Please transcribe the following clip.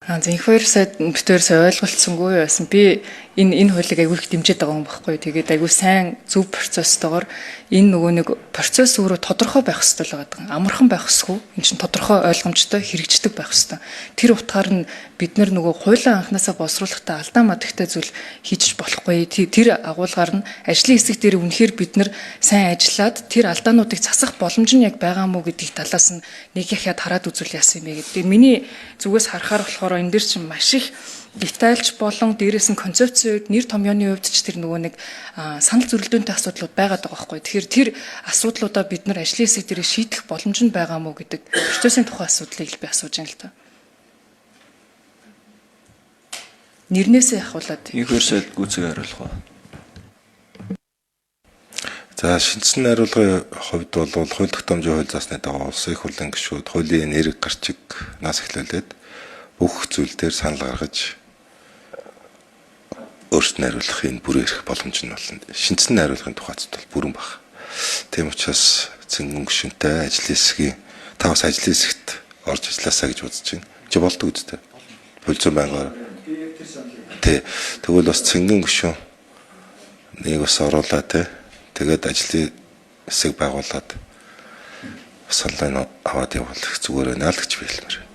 За их хоёр сайд битээрсээ ойлголцсонгүй байсан. Би энэ хуулийг аягүй их дэмжиж байгаа юм баггүй. Тэгээд аягүй сайн зөв процесстойгоор энэ нөгөө нэг процесс өөрөө тодорхой байх хэрэгтэй л байгаа. Амархан байх ёсгүй. Энэ чинь тодорхой ойлгомжтой хэрэгждэг байх хэрэгтэй. Тэр утгаар нь бид нөгөө хуулийн анханасаа боловсруулахдаа алдаа мадагтай зүйл хийж болохгүй. Тэр агуулгаар нь ажлын хэсэг дээр үнэхээр бид сайн ажиллаад тэр алдаануудыг засах боломж нь яг байгаа мó гэдгийг талаас нь нэг яхад хараад үзүүл яасан юм бэ гэдэг. Миний зүгээс харахаар болохоор энэ дэр чинь маш их детальч болон дээрээс нь концепцийн үед нэр томьёоны хувьд ч тэр нөгөө нэг санал зөрөлдөөнтэй асуудлууд байгаад байгаа байхгүй. Тэгэхээр тэр асуудлуудаа бид ажлын хэсэг дээр шийдэх боломж нь байгаа мó гэдэг процессын тухай асуудлыг би асууж байна л та. Нэрнээсээ ахуулаад их хөрсөд гүйцэг хариулах ба. За шинжсэн хариулгын хувьд бол хууль тогтоомжийн хууль заасны дагуу улсын их хурлын гишүүд хуулийн нэрийг гарчиг нас эхлүүлээд бүх зүйл дээр санал гаргаж өөрсдөө хариулахын бүрэн эрх боломж нь болно. Шинжсэн хариулгын тухайд бол бүрэн баг. Тийм учраас цэнгэн гишүүнтэй ажлын хэсгийн та бас ажлын хэсэгт орж ажилласаа гэж бодож байна. Чи болдог үстэй. Хөлзөө байгаар. Тэгвэл бас цэнгэн гишүүн нэг бас оруулаа те. Тэгээд ажлын хэсэг байгуулад бас онлайн аваад явуулах зүгээр байна л гэж би хэлмээр.